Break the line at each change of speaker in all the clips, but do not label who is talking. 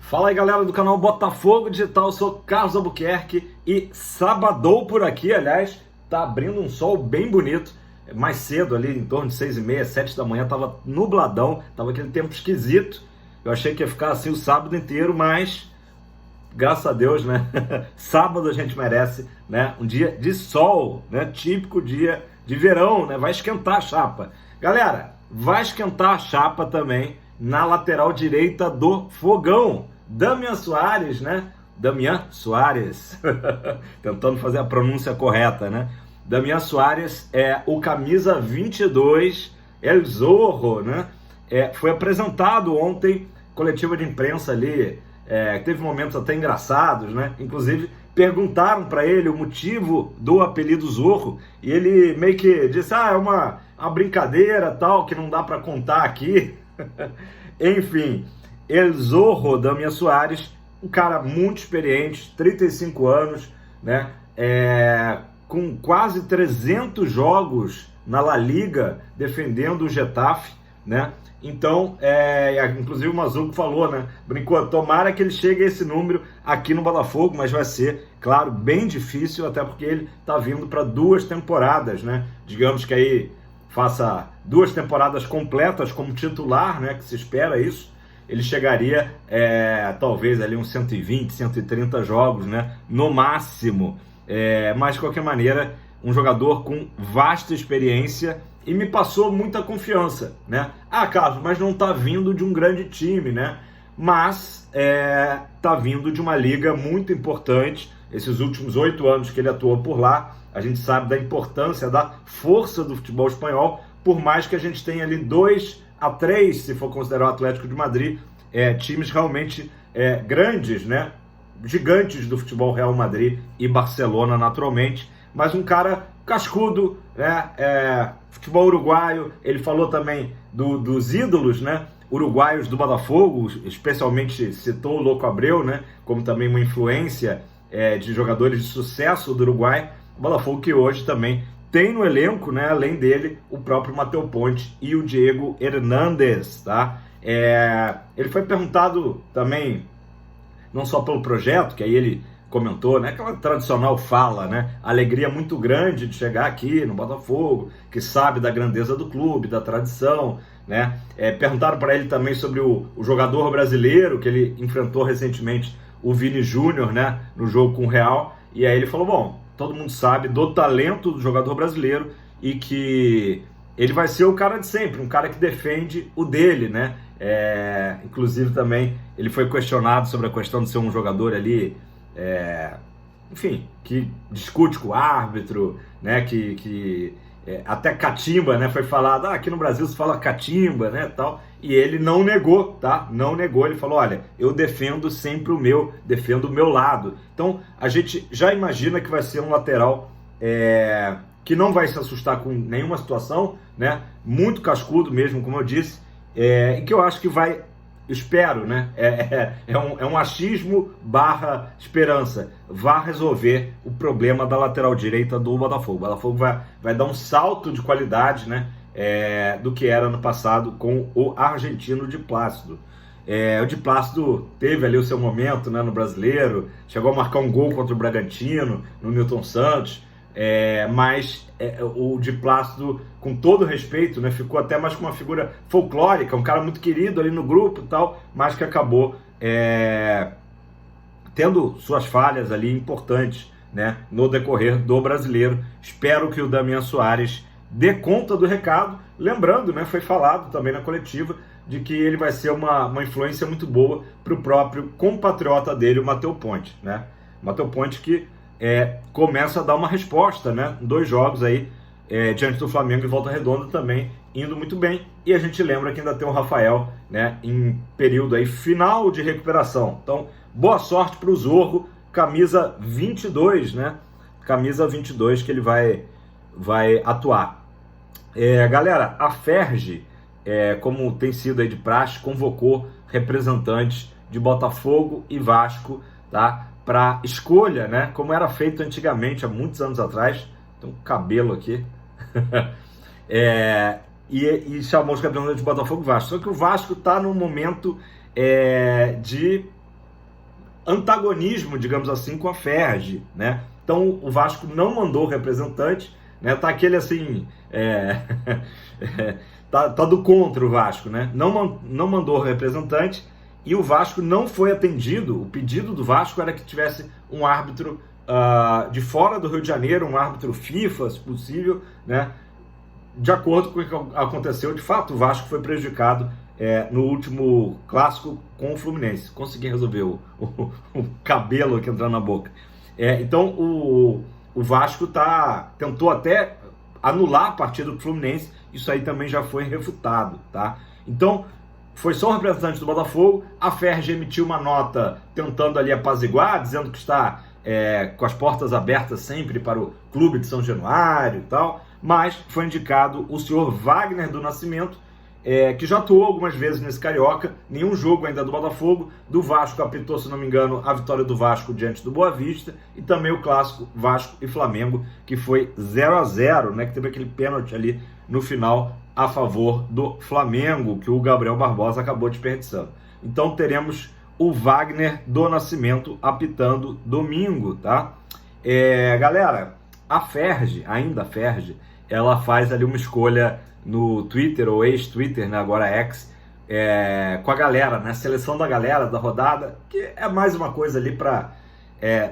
Fala aí, galera do canal Botafogo Digital, eu sou Carlos Albuquerque e sabadou por aqui, aliás, tá abrindo um sol bem bonito. Mais cedo ali, em torno de 6h30, 7 da manhã, tava nubladão, tava aquele tempo esquisito. Eu achei que ia ficar assim o sábado inteiro, mas graças a Deus, né? Sábado a gente merece, né? Um dia de sol, né? Típico dia de verão, né? Vai esquentar a chapa. Galera, vai esquentar a chapa também na lateral direita do Fogão. Damian Soares, né? Damian Soares, tentando fazer a pronúncia correta, né? Damian Soares é o camisa 22, El Zorro, né? Foi apresentado ontem, coletiva de imprensa ali, teve momentos até engraçados, né? Inclusive, perguntaram para ele o motivo do apelido Zorro e ele meio que disse, é uma brincadeira tal, que não dá para contar aqui. Enfim, El Zorro, Damian Soares, um cara muito experiente, 35 anos, né? Com quase 300 jogos na La Liga defendendo o Getafe, né? Então, inclusive o Mazuco falou, né? Brincou, tomara que ele chegue a esse número aqui no Botafogo, mas vai ser, claro, bem difícil, até porque ele tá vindo para 2 temporadas, né? Digamos que aí faça 2 temporadas completas como titular, né? Que se espera isso. Ele chegaria, talvez, ali uns 120, 130 jogos, né? No máximo. Mas, de qualquer maneira, um jogador com vasta experiência e me passou muita confiança, né? Carlos, mas não tá vindo de um grande time, né? Mas tá vindo de uma liga muito importante. Esses últimos 8 anos que ele atuou por lá, a gente sabe da importância, da força do futebol espanhol, por mais que a gente tenha ali 2 a 3, se for considerar o Atlético de Madrid, times realmente grandes, né? Gigantes do futebol, Real Madrid e Barcelona, naturalmente, mas um cara cascudo, né? Futebol uruguaio. Ele falou também dos ídolos, né? Uruguaios do Botafogo, especialmente citou o Louco Abreu, né? Como também uma influência de jogadores de sucesso do Uruguai. O Botafogo que hoje também tem no elenco, né, além dele, o próprio Matheus Ponte e o Diego Hernández, tá? Ele foi perguntado também, não só pelo projeto, que aí ele comentou, né, aquela tradicional fala, né, alegria muito grande de chegar aqui no Botafogo, que sabe da grandeza do clube, da tradição, né? Perguntaram para ele também sobre o jogador brasileiro, que ele enfrentou recentemente, o Vini Júnior, né, no jogo com o Real, e aí ele falou, bom, todo mundo sabe do talento do jogador brasileiro e que ele vai ser o cara de sempre, um cara que defende o dele, né? Inclusive também ele foi questionado sobre a questão de ser um jogador ali, enfim, que discute com o árbitro, né? Que até catimba, né? Foi falado, aqui no Brasil se fala catimba, né? Tal. E ele não negou, tá? Não negou, ele falou, olha, eu defendo sempre defendo o meu lado. Então, a gente já imagina que vai ser um lateral que não vai se assustar com nenhuma situação, né? Muito cascudo mesmo, como eu disse, e que eu acho que vai, espero, né? É um achismo / esperança. Vai resolver o problema da lateral direita do Botafogo. O Botafogo vai dar um salto de qualidade, né? Do que era no passado com o argentino Di Plácido. O Di Plácido teve ali o seu momento, né, no Brasileiro, chegou a marcar um gol contra o Bragantino, no Nilton Santos, mas o Di Plácido, com todo respeito, né, ficou até mais como uma figura folclórica, um cara muito querido ali no grupo e tal, mas que acabou tendo suas falhas ali importantes, né, no decorrer do Brasileiro. Espero que o Damian Soares dê conta do recado, lembrando, né, foi falado também na coletiva, de que ele vai ser uma influência muito boa para o próprio compatriota dele, o Matheus Ponte, né? Matheus Ponte que começa a dar uma resposta, né? 2 jogos aí, diante do Flamengo e Volta Redonda também, indo muito bem. E a gente lembra que ainda tem o Rafael, né, em período aí final de recuperação. Então, boa sorte para o Zorro, camisa 22, né? Camisa 22 que ele vai atuar. Galera, a Ferge, como tem sido aí de praxe, convocou representantes de Botafogo e Vasco, tá? Para escolha, né? Como era feito antigamente, há muitos anos atrás. Tem um cabelo aqui. E chamou os representantes de Botafogo e Vasco. Só que o Vasco está num momento de antagonismo, digamos assim, com a Ferj, né? Então o Vasco não mandou representante, né? Tá aquele assim, tá do contra o Vasco, né? Não mandou representante e o Vasco não foi atendido. O pedido do Vasco era que tivesse um árbitro de fora do Rio de Janeiro, um árbitro FIFA, se possível, né? De acordo com o que aconteceu, de fato, o Vasco foi prejudicado no último clássico com o Fluminense. Consegui resolver o cabelo aqui entrando na boca. Então, o Vasco tentou até anular a partida do Fluminense. Isso aí também já foi refutado, tá? Então, foi só um representante do Botafogo. A Ferj emitiu uma nota tentando ali apaziguar, dizendo que está com as portas abertas sempre para o Clube de São Januário e tal, mas foi indicado o senhor Wagner do Nascimento, que já atuou algumas vezes nesse Carioca, nenhum jogo ainda do Botafogo. Do Vasco apitou, se não me engano, a vitória do Vasco diante do Boa Vista e também o clássico Vasco e Flamengo, que foi 0-0, né, que teve aquele pênalti ali no final a favor do Flamengo, que o Gabriel Barbosa acabou desperdiçando. Então teremos o Wagner do Nascimento apitando domingo, tá? Galera, a Ferj, ela faz ali uma escolha no Twitter, ou ex-Twitter, né, agora X, com a galera, né, seleção da galera da rodada, que é mais uma coisa ali para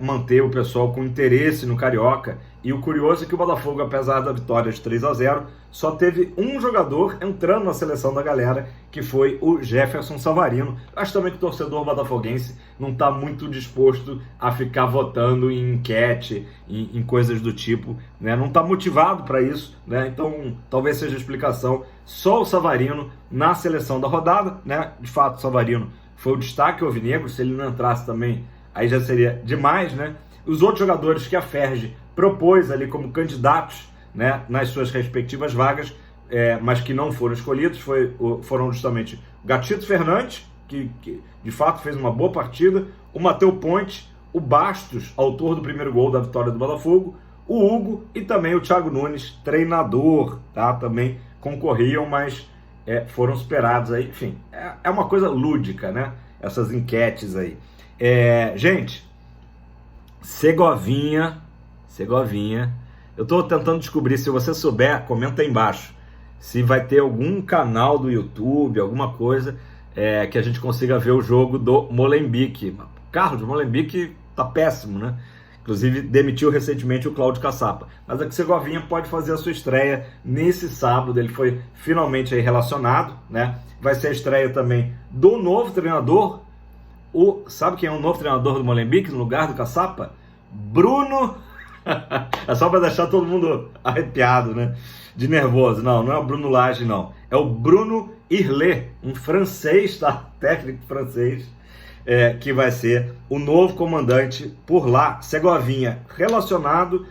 manter o pessoal com interesse no Carioca. E o curioso é que o Botafogo, apesar da vitória de 3-0, só teve um jogador entrando na seleção da galera, que foi o Jefferson Savarino. Acho também que o torcedor botafoguense não está muito disposto a ficar votando em enquete, em coisas do tipo, né? Não está motivado para isso, né? Então talvez seja a explicação. Só o Savarino na seleção da rodada, né? De fato, o Savarino foi o destaque alvinegro. Se ele não entrasse também, aí já seria demais, né? Os outros jogadores que a Ferj propôs ali como candidatos, né, nas suas respectivas vagas, mas que não foram escolhidos, foram justamente o Gatito Fernandes, que de fato fez uma boa partida, o Matheus Ponte, o Bastos, autor do primeiro gol da vitória do Botafogo, o Hugo e também o Thiago Nunes, treinador, tá? Também concorriam, mas foram superados aí. Enfim, é uma coisa lúdica, né? Essas enquetes aí. Gente, Segovinha, eu tô tentando descobrir, se você souber, comenta aí embaixo, se vai ter algum canal do YouTube, alguma coisa, que a gente consiga ver o jogo do Molenbeek. O Carlos Molenbeek tá péssimo, né? Inclusive demitiu recentemente o Cláudio Caçapa. Mas a Segovinha pode fazer a sua estreia nesse sábado, ele foi finalmente aí relacionado, né? Vai ser a estreia também do novo treinador. Sabe quem é o novo treinador do Molenbeek no lugar do Caçapa? Bruno. É só para deixar todo mundo arrepiado, né? De nervoso. Não é o Bruno Lage, não. É o Bruno Irlé, um francês, tá? Técnico francês, que vai ser o novo comandante por lá. Segovinha relacionado.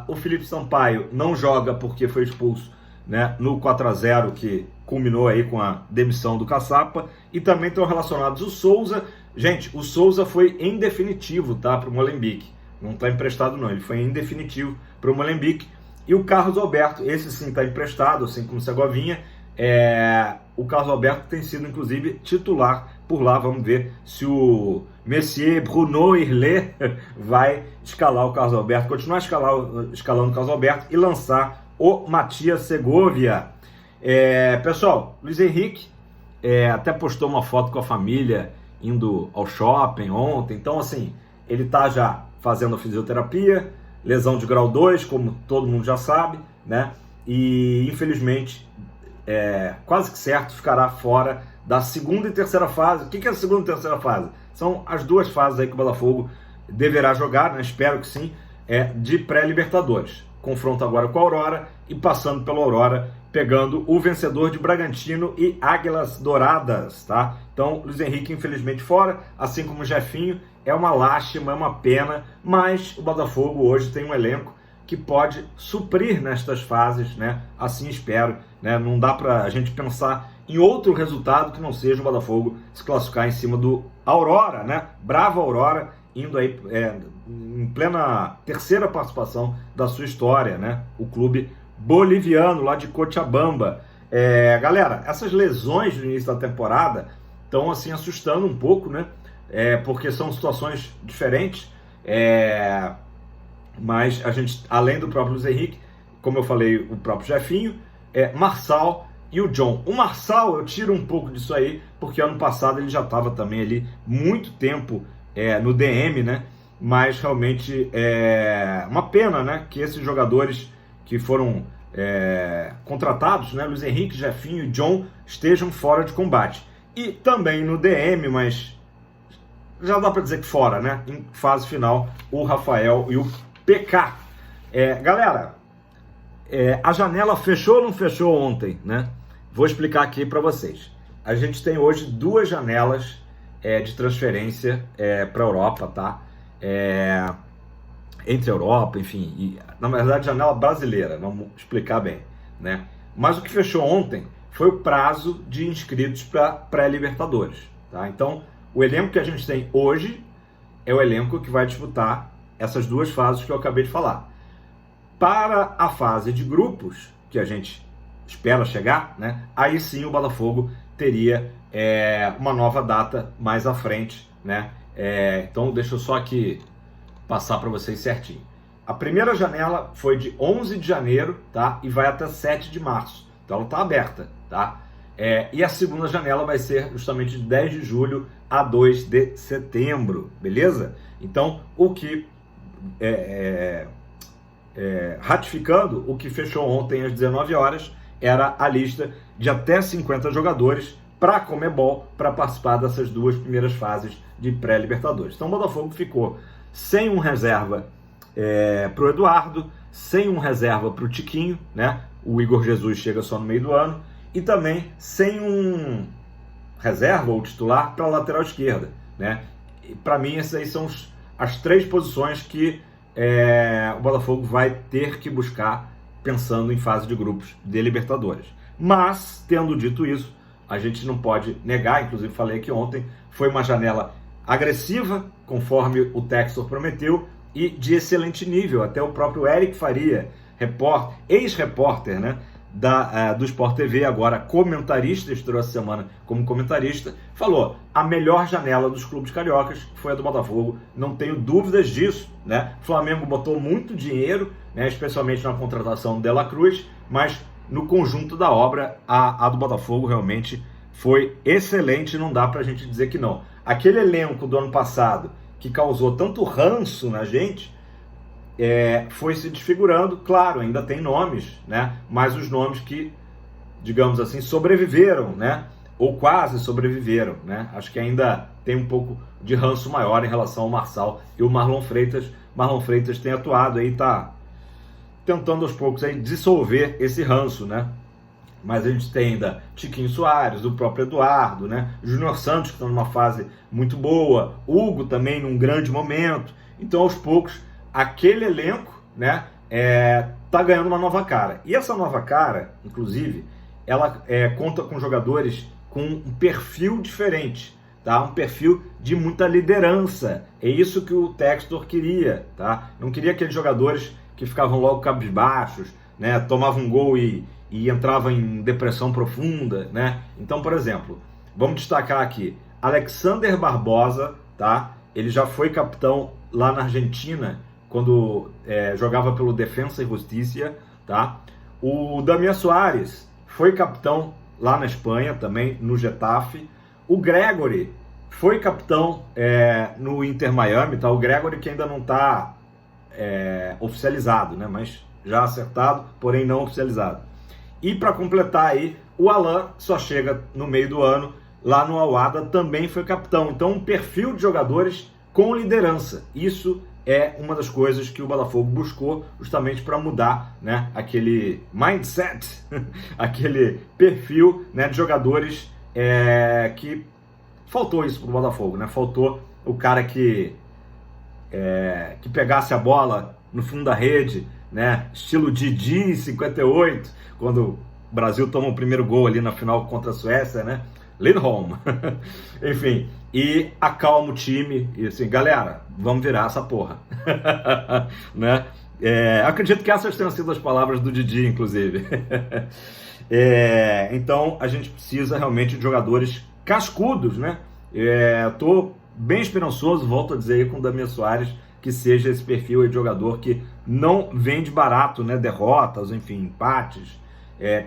O Felipe Sampaio não joga porque foi expulso, né, no 4-0, que culminou aí com a demissão do Caçapa. E também estão relacionados o Souza. Gente, o Souza foi em definitivo, tá, para o Molenbeek. Não está emprestado não, ele foi em definitivo para o Molenbeek. E o Carlos Alberto, esse sim está emprestado, assim como o Segovinha. O Carlos Alberto tem sido inclusive titular por lá. Vamos ver se o Monsieur Bruno Irlé vai escalar o Carlos Alberto, continuar escalando o Carlos Alberto e lançar o Matias Segovia. Pessoal, Luiz Henrique até postou uma foto com a família indo ao shopping ontem. Então, assim, ele está já fazendo fisioterapia, lesão de grau 2, como todo mundo já sabe, né? E, infelizmente, quase que certo, ficará fora da segunda e terceira fase. O que é a segunda e terceira fase? São as duas fases aí que o Botafogo deverá jogar, né? Espero que sim, de pré-Libertadores. Confronto agora com a Aurora e passando pela Aurora, pegando o vencedor de Bragantino e Águilas Douradas, tá? Então, Luiz Henrique, infelizmente, fora, assim como o Jefinho. É uma lástima, é uma pena, mas o Botafogo hoje tem um elenco que pode suprir nestas fases, né? Assim espero, né? Não dá pra a gente pensar em outro resultado que não seja o Botafogo se classificar em cima do Aurora, né? Brava Aurora, indo aí em plena terceira participação da sua história, né? O clube boliviano lá de Cochabamba. Galera, essas lesões no início da temporada estão assim assustando um pouco, né? porque são situações diferentes, mas a gente, além do próprio Luiz Henrique, como eu falei, o próprio Jefinho, Marçal e o John. O Marçal eu tiro um pouco disso aí, porque ano passado ele já estava também ali muito tempo no DM, né? Mas realmente é uma pena, né, que esses jogadores que foram contratados, né, Luiz Henrique, Jefinho e John, estejam fora de combate. E também no DM, mas já dá para dizer que fora, né? Em fase final, o Rafael e o PK. Galera, a janela fechou ou não fechou ontem, né? Vou explicar aqui para vocês. A gente tem hoje 2 janelas de transferência para a Europa, tá? Entre a Europa, enfim, e, na verdade, janela brasileira, vamos explicar bem, né? Mas o que fechou ontem foi o prazo de inscritos para pré-Libertadores, tá? Então, o elenco que a gente tem hoje é o elenco que vai disputar essas 2 fases que eu acabei de falar. Para a fase de grupos, que a gente espera chegar, né? Aí sim o Botafogo teria uma nova data mais à frente, né? Então deixa eu só aqui passar para vocês certinho. A primeira janela foi de 11 de janeiro, tá? E vai até 7 de março. Então ela está aberta, tá? E a segunda janela vai ser justamente de 10 de julho a 2 de setembro, beleza? Então, o que ratificando, o que fechou ontem às 19 horas era a lista de até 50 jogadores para a Conmebol para participar dessas 2 primeiras fases de pré-Libertadores. Então o Botafogo ficou sem um reserva para o Eduardo, sem um reserva para o Tiquinho, né? O Igor Jesus chega só no meio do ano, e também sem um reserva ou titular para a lateral esquerda, né? Para mim, essas aí são as 3 posições que o Botafogo vai ter que buscar pensando em fase de grupos de Libertadores. Mas, tendo dito isso, a gente não pode negar, inclusive falei aqui ontem, foi uma janela agressiva, conforme o Textor prometeu, e de excelente nível. Até o próprio Eric Faria, ex-repórter, né, do Sport TV, agora comentarista, estreou essa semana como comentarista, falou: a melhor janela dos clubes cariocas foi a do Botafogo, não tenho dúvidas disso, né? O Flamengo botou muito dinheiro, né, especialmente na contratação do De La Cruz, mas no conjunto da obra, a do Botafogo realmente foi excelente, não dá pra gente dizer que não. Aquele elenco do ano passado, que causou tanto ranço na gente, foi se desfigurando. Claro, ainda tem nomes, né? Mas os nomes que, digamos assim, sobreviveram, né? Ou quase sobreviveram, né? Acho que ainda tem um pouco de ranço maior em relação ao Marçal e o Marlon Freitas. Marlon Freitas tem atuado aí, tá tentando aos poucos aí dissolver esse ranço, né? Mas a gente tem ainda Tiquinho Soares, o próprio Eduardo, né? Júnior Santos, que está numa fase muito boa, Hugo também num grande momento. Então, aos poucos, aquele elenco, né, tá ganhando uma nova cara. E essa nova cara, inclusive, ela conta com jogadores com um perfil diferente, tá? Um perfil de muita liderança. É isso que o Textor queria, tá? Não queria aqueles jogadores que ficavam logo cabisbaixos, né? Tomavam um gol e entrava em depressão profunda, né? Então, por exemplo, vamos destacar aqui, Alexander Barbosa, tá? Ele já foi capitão lá na Argentina, quando jogava pelo Defensa e Justicia, tá? O Damián Soares foi capitão lá na Espanha, também no Getafe. O Gregory foi capitão no Inter Miami, tá? O Gregory que ainda não está oficializado, né? Mas já acertado, porém não oficializado. E para completar aí, o Alan só chega no meio do ano, lá no Al-Wahda também foi capitão. Então, um perfil de jogadores com liderança. Isso é uma das coisas que o Botafogo buscou justamente para mudar, né, aquele mindset, aquele perfil, né, de jogadores que faltou isso para o Botafogo, né? Faltou o cara que pegasse a bola no fundo da rede, né? Estilo Didi 58, quando o Brasil toma o primeiro gol ali na final contra a Suécia, né? Lindholm. Enfim, e acalma o time e assim, galera, vamos virar essa porra. Né? Acredito que essas tenham sido as palavras do Didi, inclusive. Então, a gente precisa realmente de jogadores cascudos, né? Tô bem esperançoso, volto a dizer aí com o Damian Soares, que seja esse perfil aí de jogador que não vende barato, né? Derrotas, enfim, empates.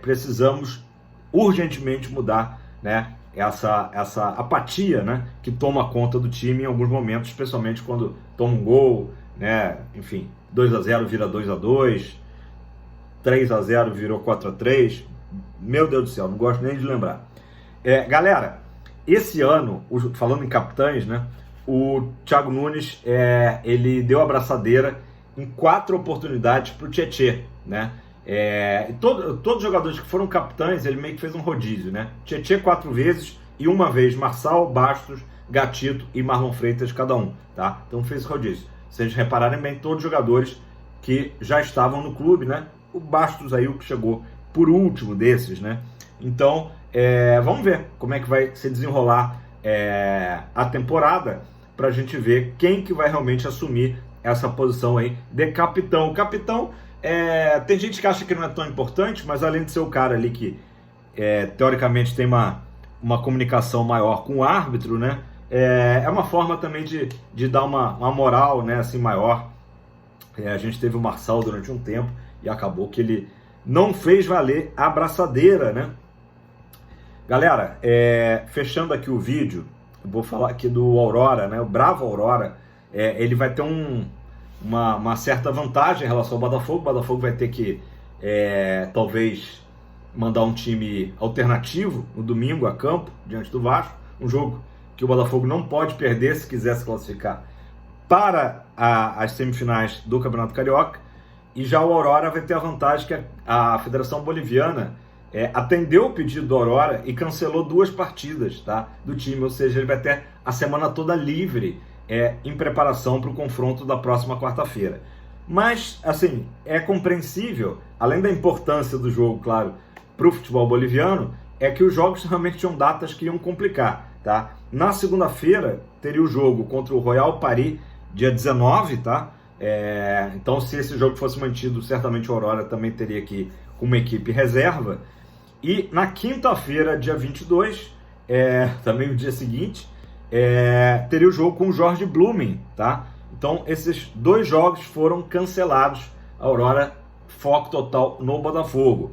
Precisamos urgentemente mudar, né? Essa apatia, né? Que toma conta do time em alguns momentos, especialmente quando toma um gol, né? Enfim, 2-0 vira 2-2, 3-0 virou 4-3. Meu Deus do céu, não gosto nem de lembrar. Galera, esse ano, falando em capitães, né? O Thiago Nunes, ele deu a braçadeira em 4 oportunidades para o Tietê, né? Todos os jogadores que foram capitães, ele meio que fez um rodízio, né? Tietê 4 vezes e uma vez Marçal, Bastos, Gatito e Marlon Freitas cada um, tá? Então fez rodízio. Se vocês repararem bem, todos os jogadores que já estavam no clube, né? O Bastos aí, o que chegou por último desses, né? Então, vamos ver como é que vai se desenrolar a temporada, para a gente ver quem que vai realmente assumir essa posição aí de capitão. O capitão, tem gente que acha que não é tão importante, mas além de ser o cara ali que teoricamente tem uma comunicação maior com o árbitro, né? É uma forma também de dar uma moral, né, assim, maior. A gente teve o Marçal durante um tempo e acabou que ele não fez valer a braçadeira, né? Galera, fechando aqui o vídeo, eu vou falar aqui do Aurora, né? O Bravo Aurora, ele vai ter uma certa vantagem em relação ao Botafogo. O Botafogo vai ter que, talvez, mandar um time alternativo no domingo a campo, diante do Vasco. Um jogo que o Botafogo não pode perder se quiser se classificar para as semifinais do Campeonato Carioca. E já o Aurora vai ter a vantagem que a Federação Boliviana atendeu o pedido do Aurora e cancelou 2 partidas, tá, do time, ou seja, ele vai ter a semana toda livre em preparação para o confronto da próxima quarta-feira. Mas, assim, é compreensível, além da importância do jogo, claro, para o futebol boliviano, que os jogos realmente tinham datas que iam complicar, tá? Na segunda-feira teria o jogo contra o Royal Paris, dia 19, tá? Então, se esse jogo fosse mantido, certamente o Aurora também teria que ir com uma equipe reserva. E na quinta-feira, dia 22, também o dia seguinte, teria o jogo com o Jorge Blumen, tá? Então, esses 2 jogos foram cancelados. A Aurora, foco total no Botafogo.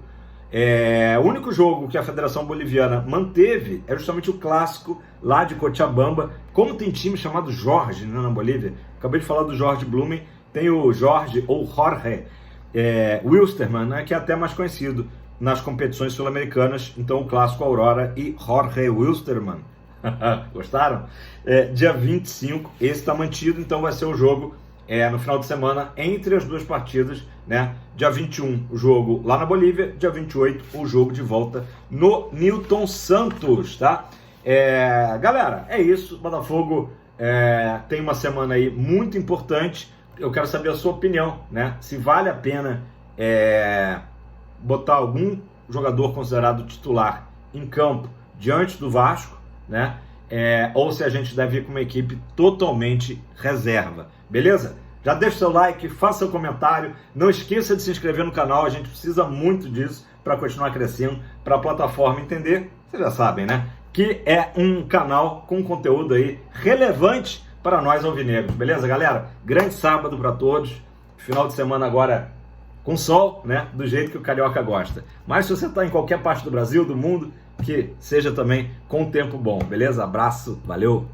O único jogo que a Federação Boliviana manteve é justamente o clássico lá de Cochabamba. Como tem time chamado Jorge, né, na Bolívia, acabei de falar do Jorge Blumen, tem o Jorge ou Jorge Wilstermann, né, que é até mais conhecido nas competições sul-americanas. Então o clássico Aurora e Jorge Wilstermann. Gostaram? Dia 25, esse está mantido, então vai ser o jogo no final de semana entre as 2 partidas, né? Dia 21, o jogo lá na Bolívia, dia 28, o jogo de volta no Newton Santos, tá? Galera, é isso. Botafogo tem uma semana aí muito importante. Eu quero saber a sua opinião, né? Se vale a pena botar algum jogador considerado titular em campo diante do Vasco, né? Ou se a gente deve ir com uma equipe totalmente reserva, beleza? Já deixa o seu like, faça seu comentário, não esqueça de se inscrever no canal, a gente precisa muito disso para continuar crescendo, para a plataforma entender, vocês já sabem, né? Que é um canal com conteúdo aí relevante para nós alvinegros, beleza, galera? Grande sábado para todos, final de semana agora com sol, né? Do jeito que o carioca gosta. Mas se você está em qualquer parte do Brasil, do mundo, que seja também com tempo bom, beleza? Abraço, valeu!